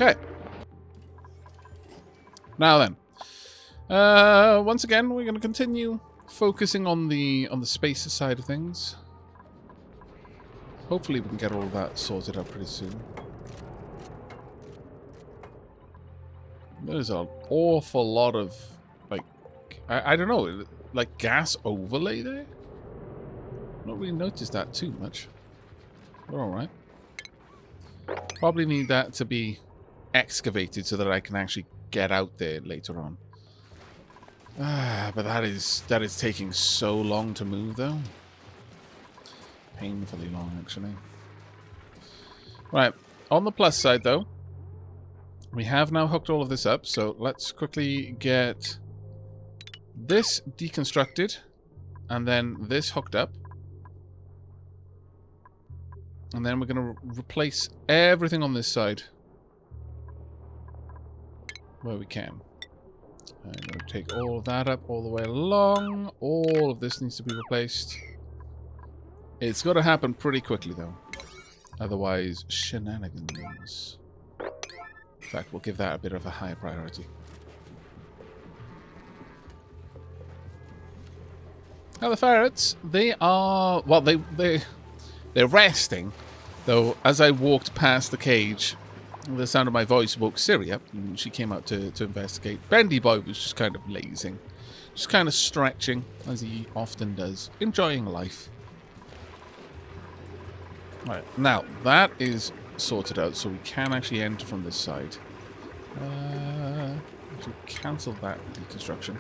Okay. Now then. Once again, we're going to continue focusing on the space side of things. Hopefully we can get all of that sorted out pretty soon. There's an awful lot of, like, I don't know, like gas overlay there? Not really noticed that too much. We're alright. Probably need that to be excavated so that I can actually get out there later on. But that is taking so long to move though. Painfully long, actually. Right, on the plus side though, we have now hooked all of this up, so let's quickly get this deconstructed and then this hooked up. And then we're going to replace everything on this side where we can. I'm going to take all of that up all the way along. All of this needs to be replaced. It's got to happen pretty quickly, though. Otherwise, shenanigans. In fact, we'll give that a bit of a higher priority. Now, the ferrets, they are... Well, they're resting. Though, as I walked past the cage, the sound of my voice woke Siri up, and she came out to investigate. Bendy Boy was just kind of lazing. Just kind of stretching, as he often does. Enjoying life. Right, now, that is sorted out, so we can actually enter from this side. To cancel that deconstruction.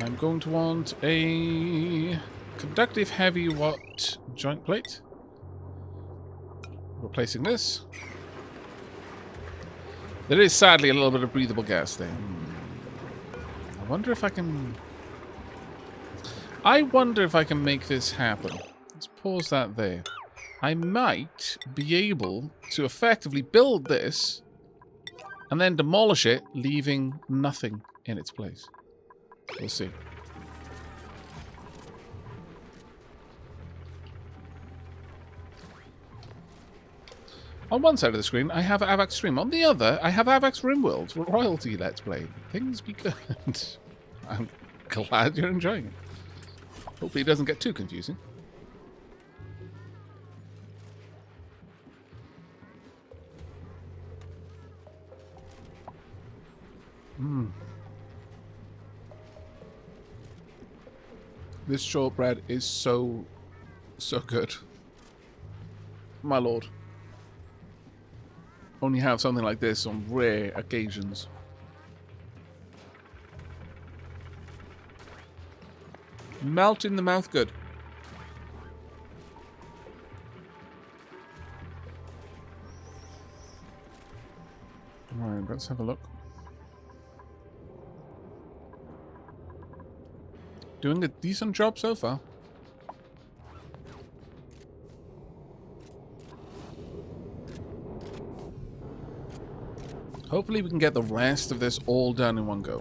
I'm going to want a conductive heavy watt joint plate. Replacing this. There is sadly a little bit of breathable gas there. I wonder if I can make this happen. Let's pause that there. I might be able to effectively build this and then demolish it, leaving nothing in its place. We'll see. On one side of the screen, I have Aavak's stream. On the other, I have Aavak's RimWorld royalty Let's Play. Things be good. I'm glad you're enjoying it. Hopefully it doesn't get too confusing. This shortbread is so good. My lord. Only have something like this on rare occasions. Melt in the mouth good. Alright, let's have a look. Doing a decent job so far. Hopefully we can get the rest of this all done in one go.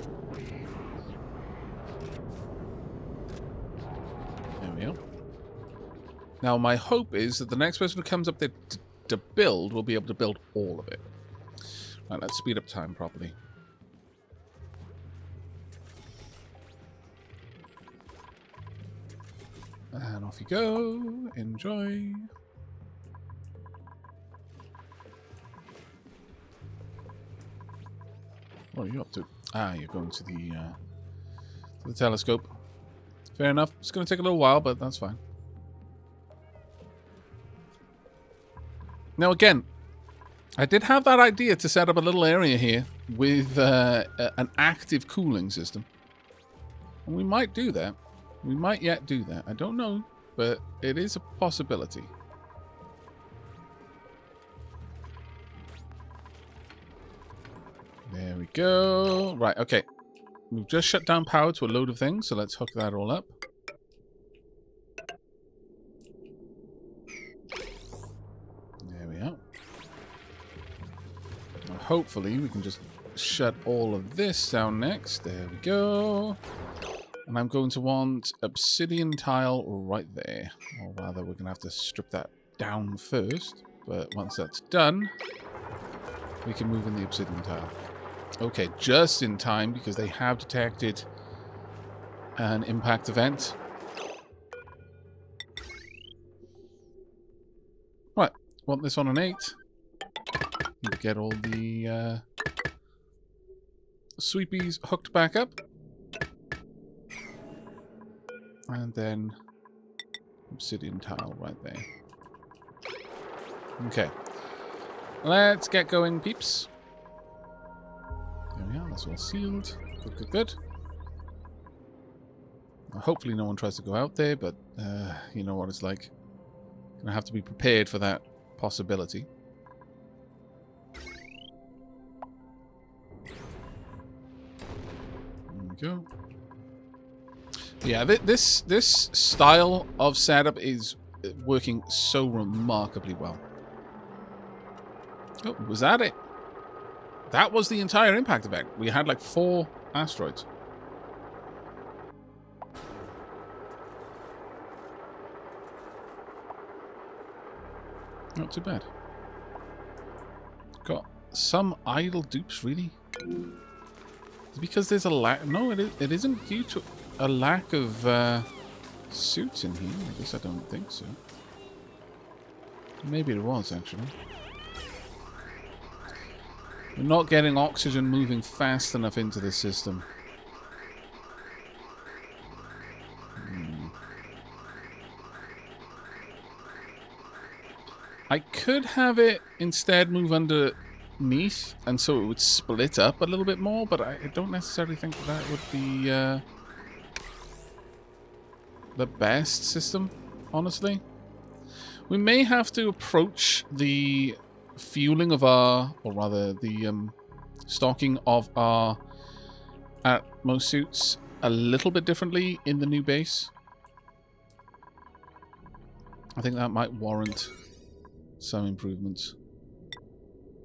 There we go. Now my hope is that the next person who comes up there to build will be able to build all of it. Right, let's speed up time properly. And off you go. Enjoy. What are you up to? Ah, you're going to the telescope. Fair enough. It's going to take a little while, but that's fine. Now again, I did have that idea to set up a little area here with an active cooling system. And we might do that. We might yet do that. I don't know, but it is a possibility. There we go. Right, okay. We've just shut down power to a load of things, so let's hook that all up. There we are. Now, hopefully we can just shut all of this down next. There we go. And I'm going to want obsidian tile right there. Or rather, we're going to have to strip that down first. But once that's done, we can move in the obsidian tile. Okay, just in time, because they have detected an impact event. Right, want this on an 8. Need to get all the sweepies hooked back up. And then obsidian tile right there. Okay. Let's get going, peeps. There we are, that's all sealed. Good, good, good. Hopefully no one tries to go out there, but you know what it's like. Gonna have to be prepared for that possibility. There we go. Yeah, this style of setup is working so remarkably well. Oh, was that it? That was the entire impact event. We had like 4 asteroids. Not too bad. Got some idle dupes, really? It's because there's a lack... No, it isn't due to a lack of suits in here. I guess I don't think so. Maybe it was, actually. We're not getting oxygen moving fast enough into the system. I could have it instead move underneath, and so it would split up a little bit more, but I don't necessarily think that would be the best system, honestly. We may have to approach the fueling of our, or rather the stocking of our Atmos suits a little bit differently in the new base. I think that might warrant some improvements.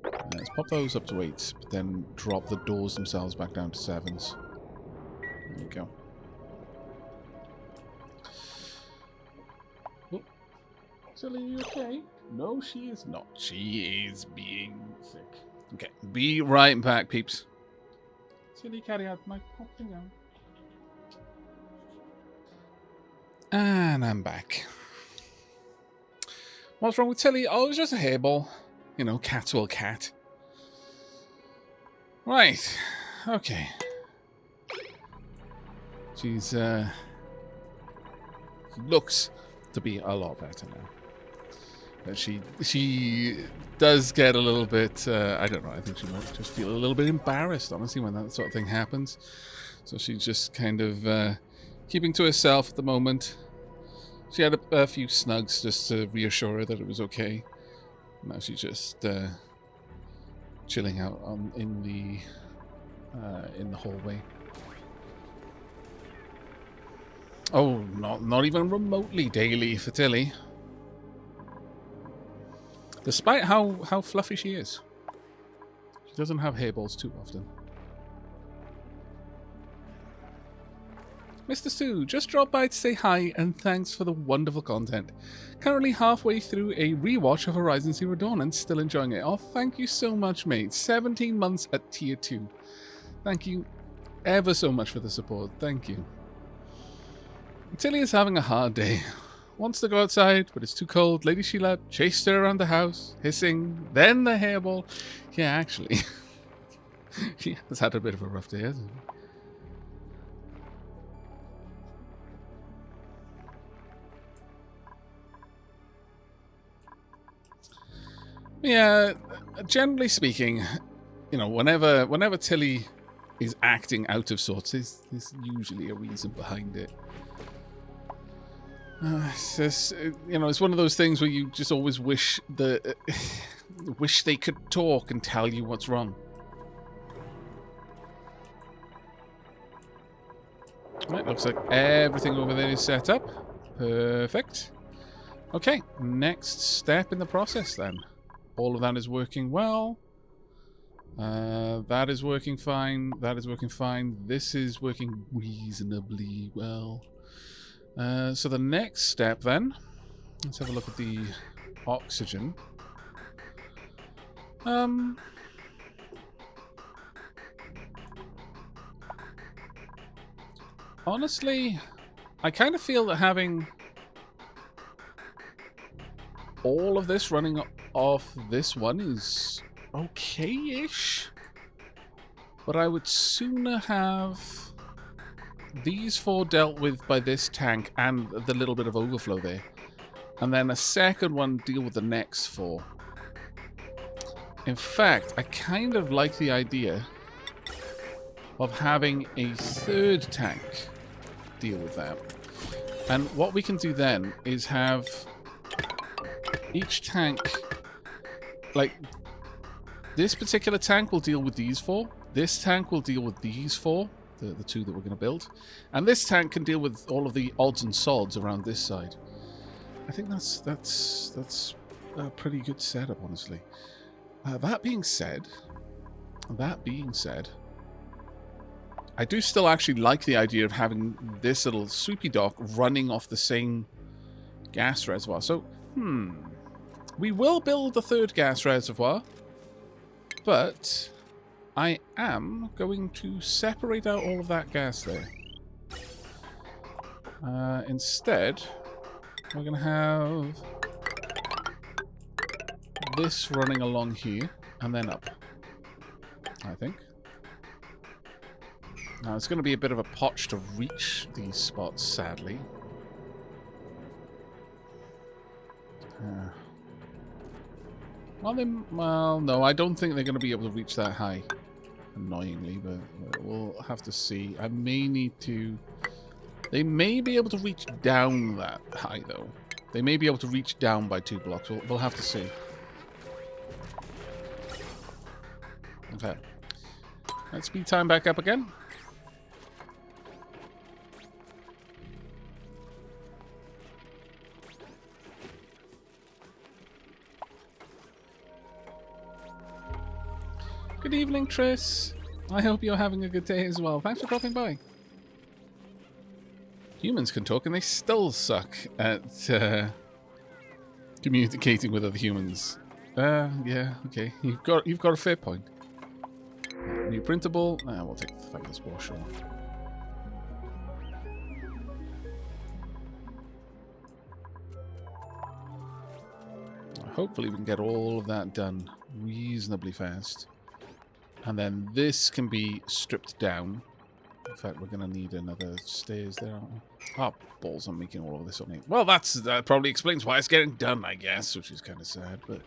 Let's pop those up to 8s, but then drop the doors themselves back down to 7s. There we go. Oh. Silly, are you okay? No, she is not. She is being sick. Okay, be right back, peeps. Silly, carry out my popping out. And I'm back. What's wrong with Tilly? Oh, it's just a hairball. You know, cat will cat. Right. Okay. She's, looks to be a lot better now. But she does get a little bit, I don't know, I think she might just feel a little bit embarrassed, honestly, when that sort of thing happens. So she's just kind of keeping to herself at the moment. She had a few snugs just to reassure her that it was okay. Now she's just chilling out in the hallway. Oh, not even remotely daily for Tilly. Despite how fluffy she is. She doesn't have hairballs too often. Mr. Sue, just dropped by to say hi and thanks for the wonderful content. Currently halfway through a rewatch of Horizon Zero Dawn and still enjoying it. Oh, thank you so much, mate. 17 months at tier 2. Thank you ever so much for the support. Thank you. Tilly is having a hard day. Wants to go outside, but it's too cold. Lady Sheila chased her around the house, hissing, then the hairball. Yeah, actually. She has had a bit of a rough day, hasn't she? Yeah, generally speaking, you know, whenever Tilly is acting out of sorts, there's usually a reason behind it. It's just, you know, it's one of those things where you just always wish wish they could talk and tell you what's wrong. Right, looks like everything over there is set up. Perfect. Okay, next step in the process then. All of that is working well. That is working fine. That is working fine. This is working reasonably well. So the next step then, let's have a look at the oxygen. Honestly, I kind of feel that having all of this running off this one is okay-ish. But I would sooner have these 4 dealt with by this tank and the little bit of overflow there. And then a second one deal with the next 4. In fact, I kind of like the idea of having a third tank deal with that. And what we can do then is have each tank, like, this particular tank will deal with these 4. This tank will deal with these 4, the 2 that we're going to build. And this tank can deal with all of the odds and sods around this side. I think that's a pretty good setup, honestly. That being said, I do still actually like the idea of having this little soupy dock running off the same gas reservoir. So, we will build the 3rd gas reservoir, but I am going to separate out all of that gas there. Instead, we're going to have this running along here and then up, I think. Now, it's going to be a bit of a potch to reach these spots, sadly. Well, no, I don't think they're going to be able to reach that high, annoyingly, but we'll have to see. I may need to... They may be able to reach down that high, though. They may be able to reach down by 2 blocks. We'll have to see. Okay. Let's speed time back up again. Good evening, Triss. I hope you're having a good day as well. Thanks for dropping by. Humans can talk and they still suck at communicating with other humans. Yeah, okay. You've got a fair point. New printable. We'll take the Finance Wash on. Hopefully we can get all of that done reasonably fast. And then this can be stripped down. In fact, we're going to need another stairs there, aren't we? Oh, balls, I'm making all of this on me. Well, that probably explains why it's getting done, I guess, which is kind of sad, but...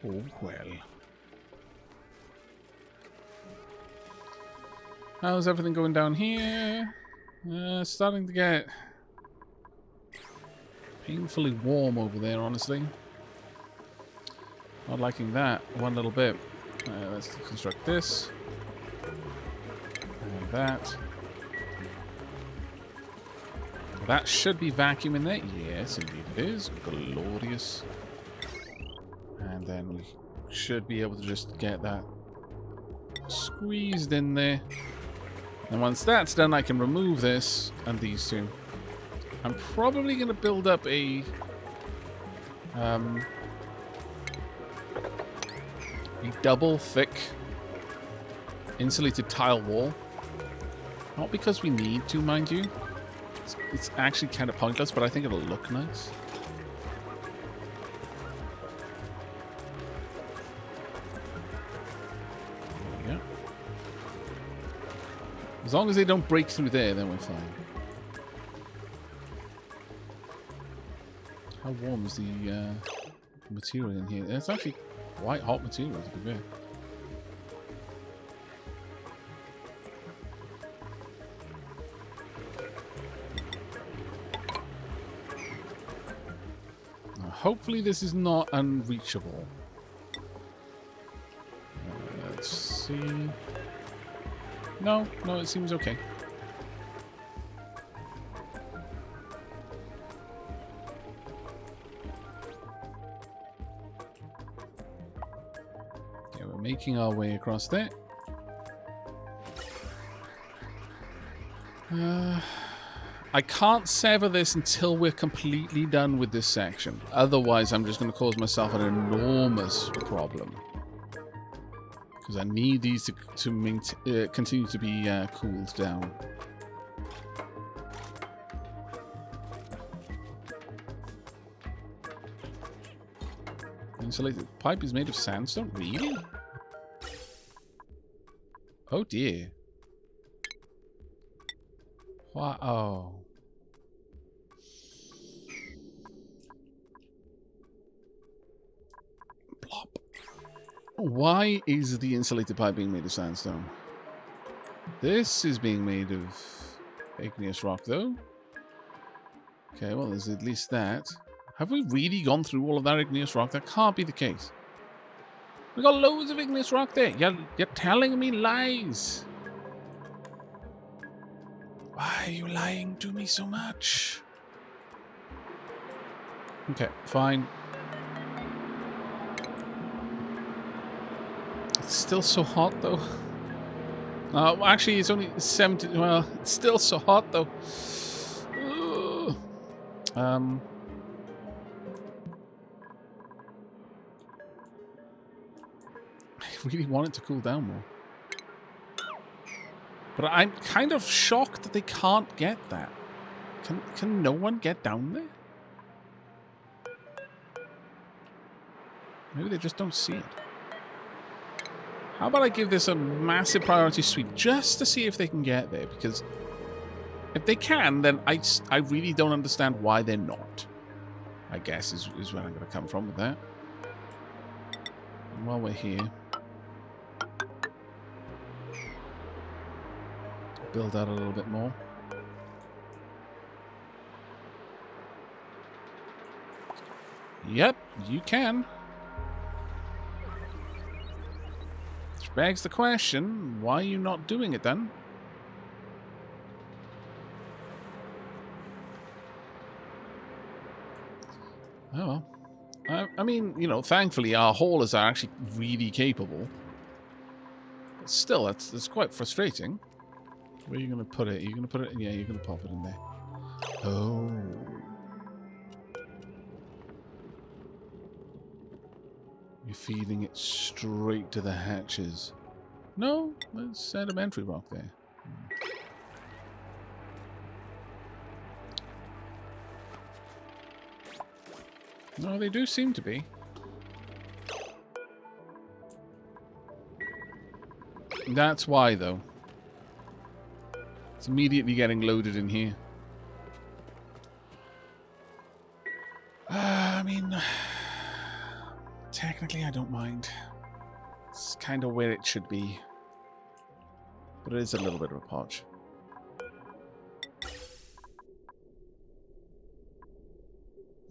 Oh, well. How's everything going down here? Starting to get painfully warm over there, honestly. Not liking that one little bit. Let's deconstruct this. And that. That should be vacuum in there. Yes, indeed it is. Glorious. And then we should be able to just get that squeezed in there. And once that's done, I can remove this and these 2. I'm probably going to build up a double thick insulated tile wall. Not because we need to, mind you. It's actually kind of pointless, but I think it'll look nice. There we go. As long as they don't break through there, then we're fine. How warm is the material in here? It's actually quite hot material, to be fair. Now, hopefully this is not unreachable. Let's see. No, it seems okay. Making our way across there. I can't sever this until we're completely done with this section. Otherwise, I'm just going to cause myself an enormous problem. Because I need these to continue to be cooled down. Insulated pipe is made of sandstone? Really? Oh dear. Wow. Oh. Plop. Why is the insulated pipe being made of sandstone? This is being made of igneous rock, though. Okay, well, there's at least that. Have we really gone through all of that igneous rock? That can't be the case. We got loads of igneous rock there. You're telling me lies. Why are you lying to me so much? Okay, fine. It's still so hot, though. Actually, it's only 70. Well, it's still so hot, though. Ugh. I really want it to cool down more. But I'm kind of shocked that they can't get that. Can no one get down there? Maybe they just don't see it. How about I give this a massive priority sweep just to see if they can get there? Because if they can, then I really don't understand why they're not. I guess is where I'm going to come from with that. And while we're here, build out a little bit more. Yep, you can. Which begs the question, why are you not doing it then? Oh well. I mean, you know, thankfully our haulers are actually really capable. But still, that's quite frustrating. Where are you going to put it? Are you going to put it? Yeah, you're going to pop it in there. Oh. You're feeding it straight to the hatches. No, there's sedimentary rock there. No, they do seem to be. That's why, though. It's immediately getting loaded in here. I mean, technically I don't mind. It's kind of where it should be. But it is a little bit of a podge.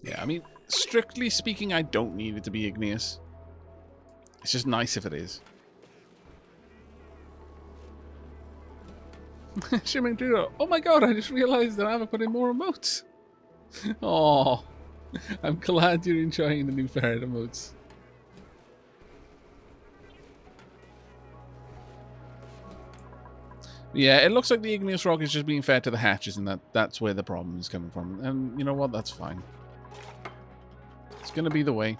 Yeah, I mean, strictly speaking, I don't need it to be igneous. It's just nice if it is. Shimmering Trio. Oh my god, I just realized that I haven't put in more emotes. Oh, I'm glad you're enjoying the new ferret emotes. Yeah, it looks like the igneous rock is just being fed to the hatches, and that's where the problem is coming from. And you know what? That's fine. It's going to be the way.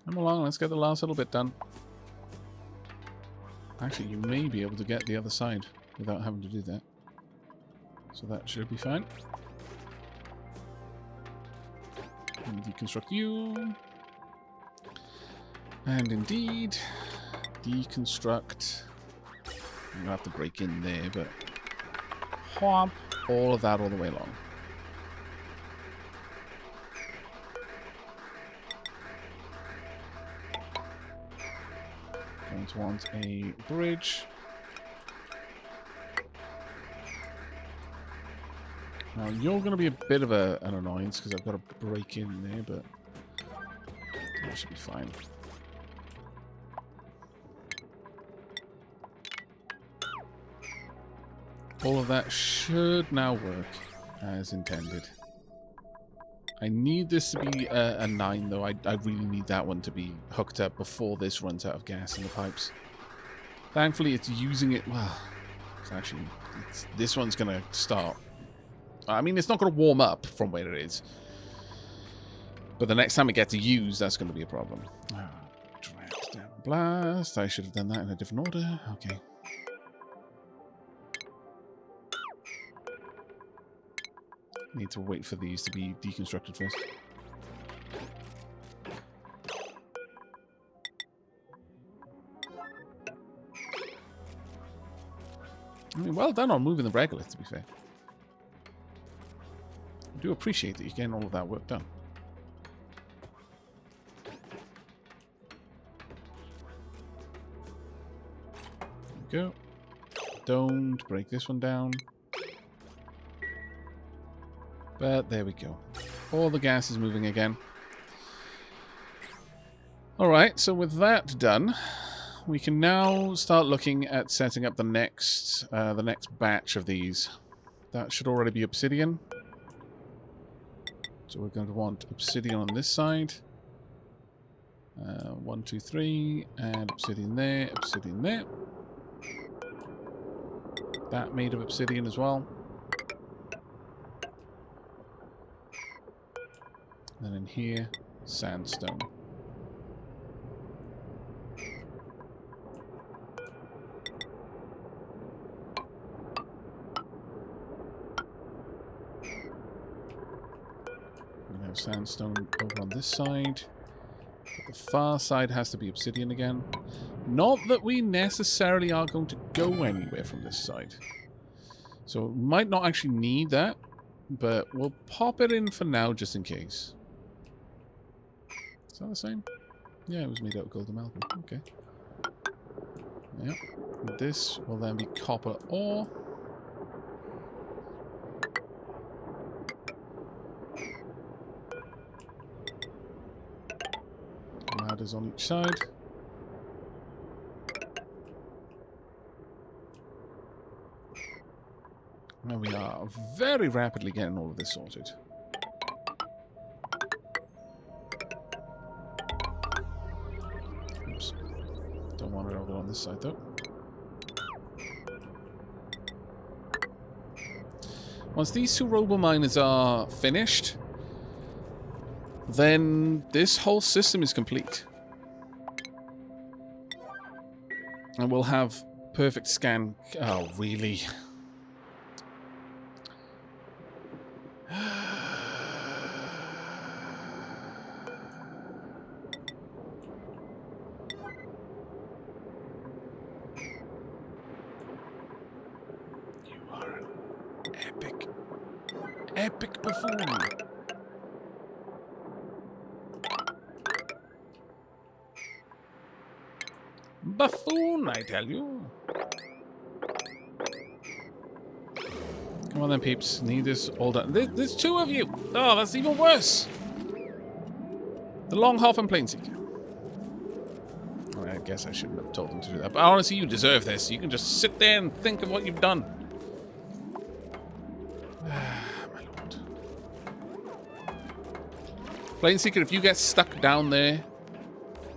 Come along, let's get the last little bit done. Actually, you may be able to get the other side without having to do that. So that should be fine. And deconstruct you. And indeed, deconstruct. I'm going to have to break in there, but whomp, all of that all the way along. Going to want a bridge. Now you're going to be a bit of an annoyance because I've got to break in there, but that should be fine. All of that should now work as intended. I need this to be a 9, though. I really need that one to be hooked up before this runs out of gas in the pipes. Thankfully, it's using it... Well, it's actually... this one's going to start... I mean, it's not going to warm up from where it is. But the next time it gets used, that's going to be a problem. Draft down blast. I should have done that in a different order. Okay. Need to wait for these to be deconstructed first. I mean, well done on moving the regolith, to be fair. I do appreciate that you're getting all of that work done. There we go. Don't break this one down. But there we go. All the gas is moving again. Alright, so with that done, we can now start looking at setting up the next batch of these. That should already be obsidian. So we're going to want obsidian on this side. 1, 2, 3, and obsidian there, obsidian there. That made of obsidian as well. And then in here, sandstone. We have sandstone over on this side. But the far side has to be obsidian again. Not that we necessarily are going to go anywhere from this side. So we might not actually need that, but we'll pop it in for now just in case. Is that the same? Yeah, it was made out of gold amalgam. Okay. Yep. This will then be copper ore. Ladders on each side. Now we are very rapidly getting all of this sorted. Oops. Don't want it over on this side though. Once these two robo miners are finished, then this whole system is complete. And we'll have perfect scan. Oh, really? You are an epic buffoon. Buffoon, I tell you. Come on then, peeps. Need this all done. There's two of you. Oh, that's even worse. The long half and plain seek. I guess I shouldn't have told them to do that. But honestly, you deserve this. You can just sit there and think of what you've done. My lord. Plain Seeker, if you get stuck down there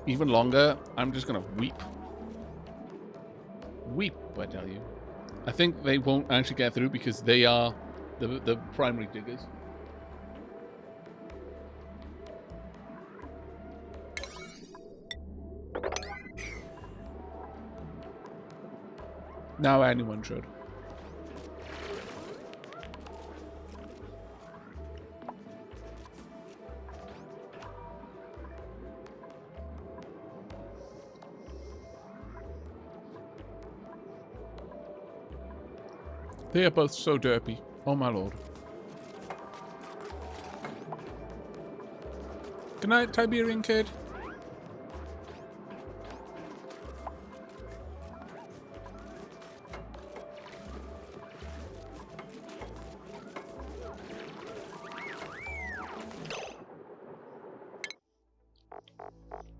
even longer, I'm just going to weep. Weep, I tell you. I think they won't actually get through because they are the primary diggers. Now anyone should. They are both so derpy. Oh my lord. Good night, Tiberian kid.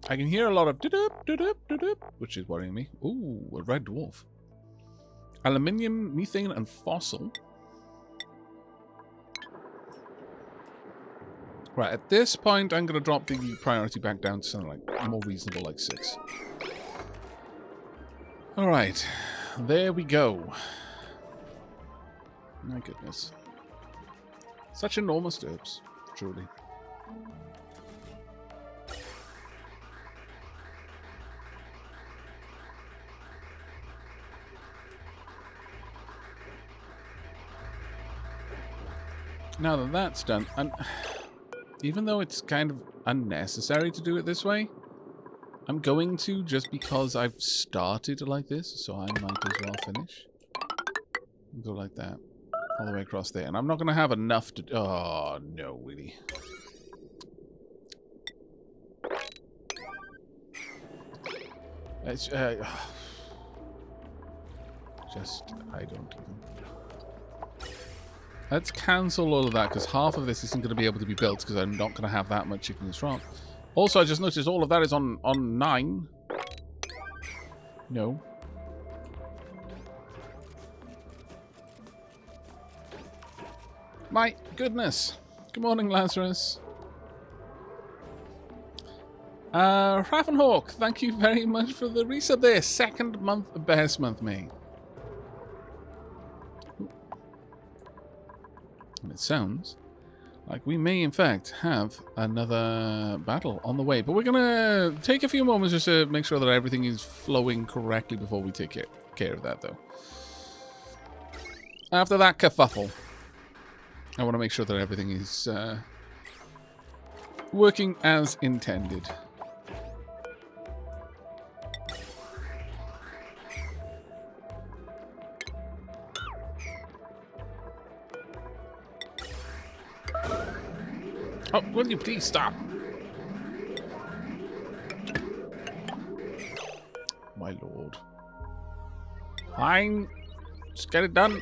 I can hear a lot of do-doop, do-doop, do-doop, which is worrying me. Ooh, a red dwarf. Aluminium, methane, and fossil. Right, at this point, I'm going to drop the priority back down to something like more reasonable, like 6. Alright, there we go. My goodness. Such enormous herbs, truly. Now that that's done, and even though it's kind of unnecessary to do it this way, I'm going to just because I've started like this, so I might as well finish. Go like that. All the way across there. And I'm not going to have enough to... Oh, no, really. It's... just... I don't even... Let's cancel all of that, because half of this isn't going to be able to be built, because I'm not going to have that much chicken swamp. Also, I just noticed all of that is on 9. No. My goodness. Good morning, Lazarus. Ravenhawk, thank you very much for the resub there. 2nd month, best month, mate. And it sounds like we may, in fact, have another battle on the way. But we're going to take a few moments just to make sure that everything is flowing correctly before we take care of that, though. After that kerfuffle, I want to make sure that everything is working as intended. Oh, will you please stop? My lord. Fine. Just get it done.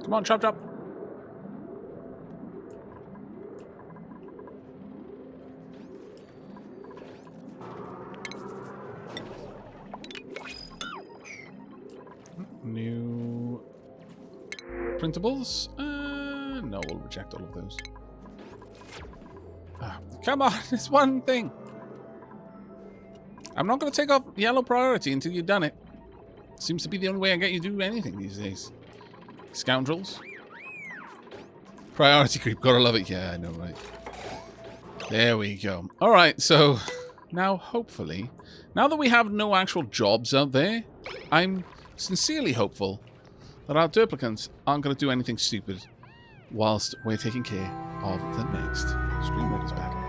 Come on, chop chop. New printables? No, we'll reject all of those. Come on, it's one thing. I'm not going to take off yellow priority until you've done it. Seems to be the only way I get you to do anything these days. Scoundrels. Priority creep, gotta love it. Yeah, I know, right? There we go. Alright, so now hopefully, now that we have no actual jobs out there, I'm sincerely hopeful that our duplicants aren't going to do anything stupid whilst we're taking care of the next Stream Raiders battle.